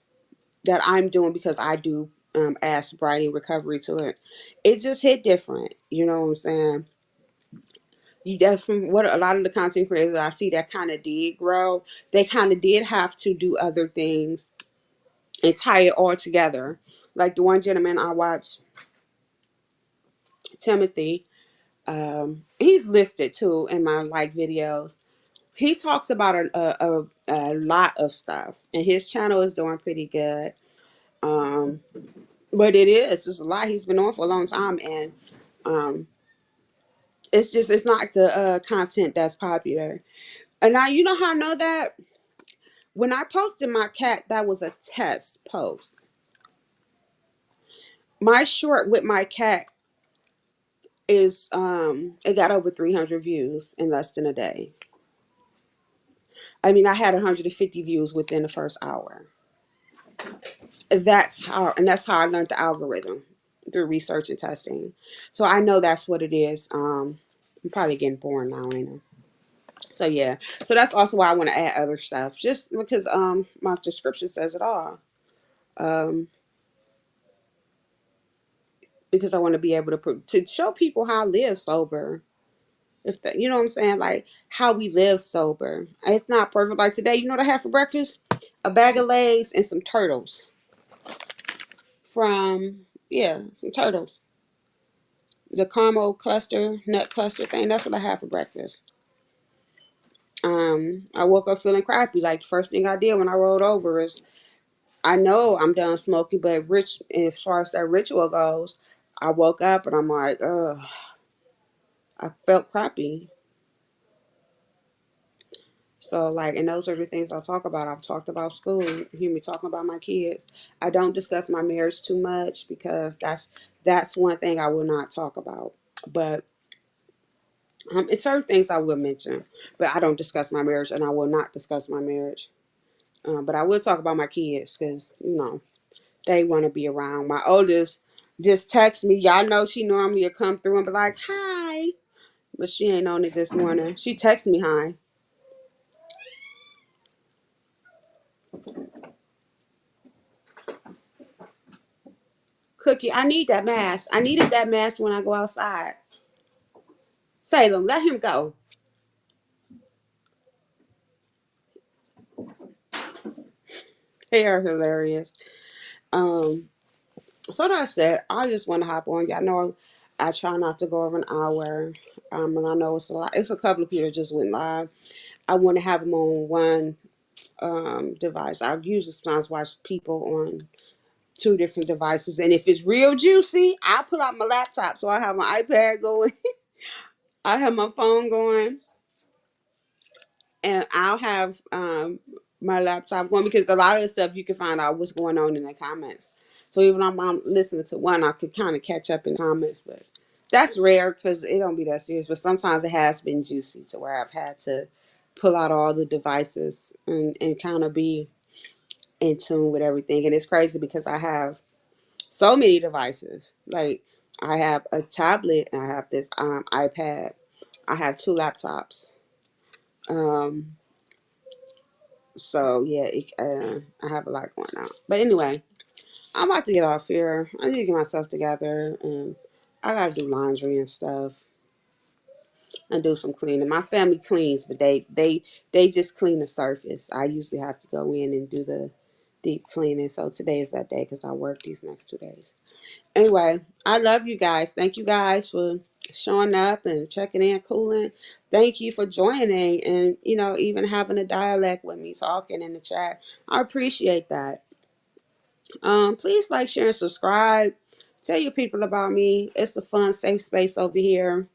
that I'm doing, because I do add sobriety and recovery to it, it just hit different. You know what I'm saying? You just, from what a lot of the content creators that I see that kind of did grow, they kind of did have to do other things and tie it all together. Like the one gentleman I watched, Timothy, he's listed too in my like videos. He talks about a lot of stuff, and his channel is doing pretty good. Um, but it's a lot. He's been on for a long time, and um, it's not the content that's popular. And now, you know how I know that? When I posted my cat, that was a test post. My short with my cat is it got over 300 views in less than a day. I mean, I had 150 views within the first hour. That's how I learned the algorithm, through research and testing. So I know that's what it is. I'm probably getting bored now, ain't I? So yeah. So that's also why I want to add other stuff, just because my description says it all. Um, because I want to be able to show people how I live sober. If the, you know what I'm saying, like how we live sober. It's not perfect. Like today, you know what I had for breakfast? A bag of Lay's and some turtles. Some turtles. The caramel cluster, nut cluster thing. That's what I had for breakfast. I woke up feeling crappy. Like the first thing I did when I rolled over is, I know I'm done smoking, but as far as that ritual goes, I woke up and I'm like, ugh, I felt crappy. So, like, and those are the things I'll talk about. I've talked about school. You hear me talking about my kids. I don't discuss my marriage too much, because that's one thing I will not talk about. But it's certain things I will mention, but I don't discuss my marriage, and I will not discuss my marriage. But I will talk about my kids, because they want to be around. My oldest just texts me. Y'all know she normally will come through and be like, "Hi," but she ain't on it this morning. She texts me hi. Cookie, I need that mask. I needed that mask when I go outside. Salem, let him go. They are hilarious. Um, so that said, I just want to hop on. Y'all know I try not to go over an hour. And I know it's a lot. It's a couple of people that just went live. I want to have them on one device. I usually sometimes watch people on two different devices. And if it's real juicy, I pull out my laptop. So I have my iPad going. I have my phone going, and I'll have my laptop going, because a lot of the stuff you can find out what's going on in the comments. So even if I'm listening to one, I could kind of catch up in comments, but that's rare because it don't be that serious. But sometimes it has been juicy to where I've had to pull out all the devices and kind of be in tune with everything. And it's crazy because I have so many devices. Like I have a tablet and I have this iPad. I have two laptops. Um, So yeah, I have a lot going on. But anyway, I'm about to get off here. I need to get myself together, and I gotta do laundry and stuff and do some cleaning. My family cleans, but they just clean the surface. I usually have to go in and do the deep cleaning. So today is that day because I work these next 2 days. Anyway, I love you guys. Thank you guys for showing up and checking in, cooling. Thank you for joining and, even having a dialect with me, talking in the chat. I appreciate that. Please like, share, and subscribe. Tell your people about me. It's a fun, safe space over here.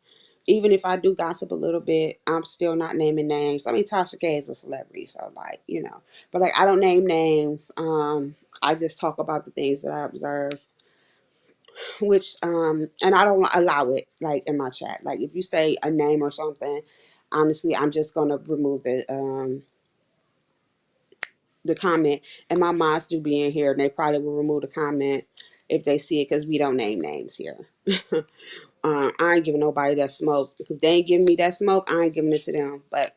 Even if I do gossip a little bit, I'm still not naming names. I mean, Tasha K is a celebrity, so but I don't name names. I just talk about the things that I observe, which and I don't allow it like in my chat. Like if you say a name or something, honestly, I'm just gonna remove the comment. And my mods do be in here, and they probably will remove the comment if they see it because we don't name names here. I ain't giving nobody that smoke. If they ain't giving me that smoke, I ain't giving it to them. But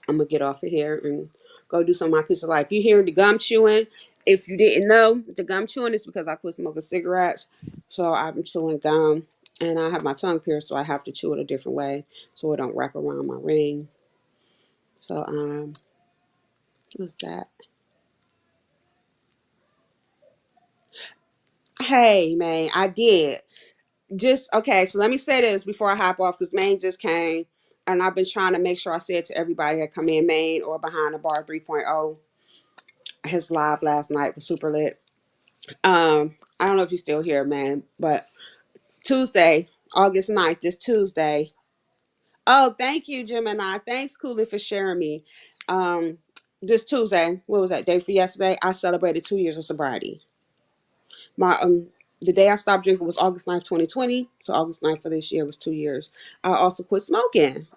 I'm gonna get off of here and go do some of my piece of life. You hear the gum chewing? If you didn't know, the gum chewing is because I quit smoking cigarettes. So I've been chewing gum, and I have my tongue pierced, so I have to chew it a different way so it don't wrap around my ring. So what's that? Hey man, I did. Just okay, so let me say this before I hop off because Maine just came, and I've been trying to make sure I say it to everybody that come in. Maine or Behind the Bar 3.0. His live last night was super lit. I don't know if you're still here, man, but Tuesday, August 9th, this Tuesday. Oh, thank you, Gemini. Thanks, Cooley, for sharing me. This Tuesday, what was that day for yesterday? I celebrated 2 years of sobriety. My the day I stopped drinking was August 9th, 2020. So August 9th for this year was 2 years. I also quit smoking.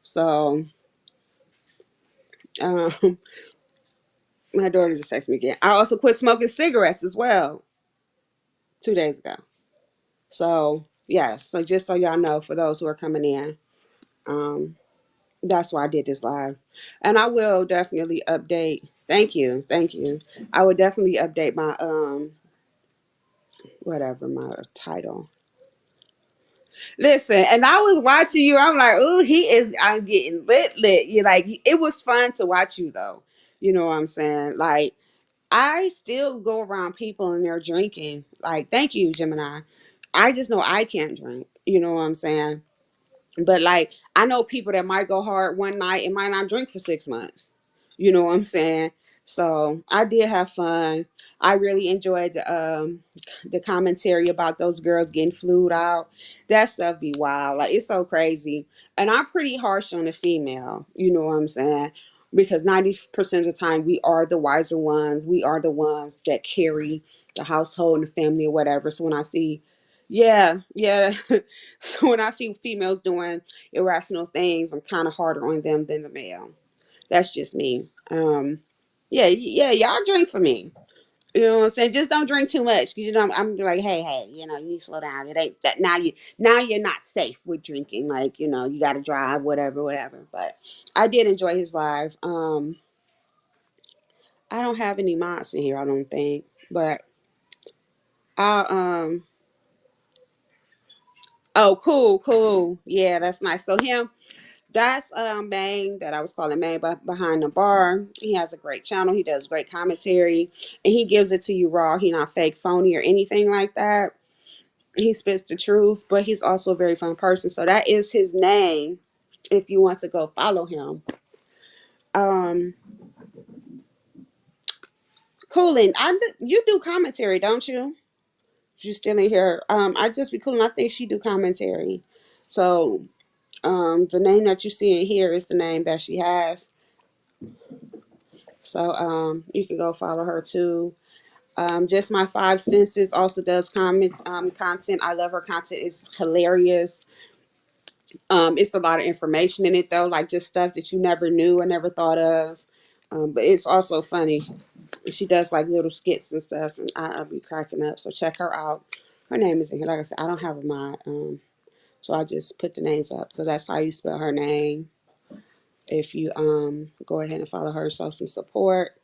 So um, my daughter just texted me again. I also quit smoking cigarettes as well 2 days ago. So yes, so just so y'all know, for those who are coming in, um, that's why I did this live, and I will definitely update. Thank you. I will definitely update my whatever my title. Listen, and I was watching you. I'm like, oh, he is. I'm getting lit. You like it was fun to watch you though. You know what I'm saying? Like I still go around people and they're drinking. Like, thank you, Gemini. I just know I can't drink. You know what I'm saying? But like I know people that might go hard one night and might not drink for 6 months. You know what I'm saying? So I did have fun. I really enjoyed the commentary about those girls getting flued out. That stuff be wild. Like it's so crazy. And I'm pretty harsh on the female. You know what I'm saying? Because 90% of the time we are the wiser ones. We are the ones that carry the household and the family or whatever. So when I see yeah. So when I see females doing irrational things, I'm kind of harder on them than the male. That's just me. Yeah, y'all drink for me. You know what I'm saying? Just don't drink too much because I'm like, hey, you need to slow down. It ain't that now you're not safe with drinking. Like you got to drive, whatever. But I did enjoy his live. I don't have any mods in here. I don't think, but I Oh, cool. Yeah, that's nice. So him. That's Bang that I was calling Bang behind the bar. He has a great channel. He does great commentary and he gives it to you raw. He not fake, phony, or anything like that. He spits the truth, but he's also a very fun person. So that is his name if you want to go follow him. Um Coolin, you do commentary, don't you? You still in here. I just be cool. I think she do commentary. So the name that you see in here is the name that she has. So you can go follow her too. Just My Five Senses also does content. I love her content. It's hilarious. It's a lot of information in it though, like just stuff that you never knew or never thought of. But it's also funny. She does like little skits and stuff, and I'll be cracking up. So check her out. Her name is in here. Like I said, I don't have a mod, so I just put the names up. So that's how you spell her name. If you go ahead and follow her, show some support.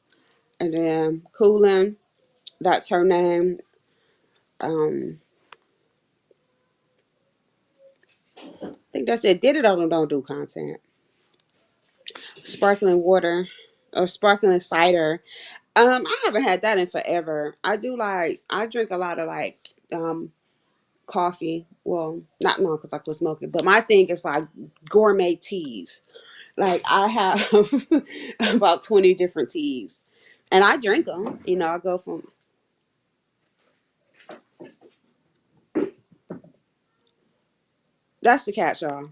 And then Coolin, that's her name. Um, I think that's it. Did it or don't do content. Sparkling water. or sparkling cider. I haven't had that in forever. I drink a lot of like coffee. Well, not no, because I quit smoking. But my thing is like gourmet teas. Like I have about 20 different teas, and I drink them. You know, I go from. That's the catch, y'all.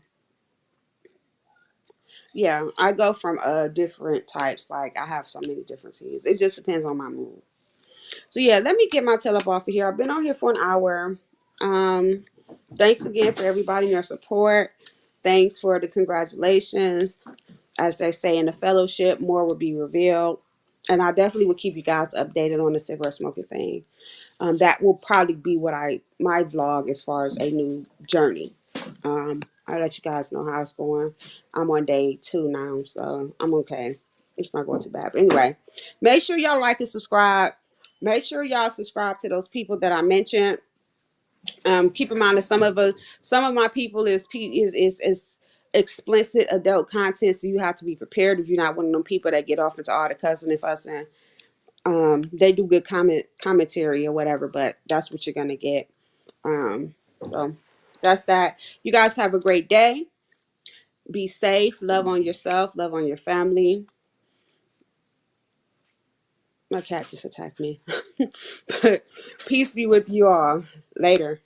Yeah, I go from different types. Like I have so many different teas. It just depends on my mood. So yeah, let me get my tail up off of here. I've been on here for an hour. Um, Thanks again for everybody and your support. Thanks for the congratulations. As they say in the fellowship, more will be revealed. And I definitely will keep you guys updated on the cigarette smoking thing. That will probably be my vlog as far as a new journey. I'll let you guys know how it's going. I'm on day 2 now, so I'm okay. It's not going too bad. But anyway, make sure y'all like and subscribe. Make sure y'all subscribe to those people that I mentioned. Keep in mind that some of my people is explicit adult content, so you have to be prepared if you're not one of them people that get off into all the cussing and fussing. They do good commentary or whatever, but that's what you're gonna get. So that's that. You guys have a great day. Be safe. Love on yourself. Love on your family. My cat just attacked me. But peace be with you all. Later.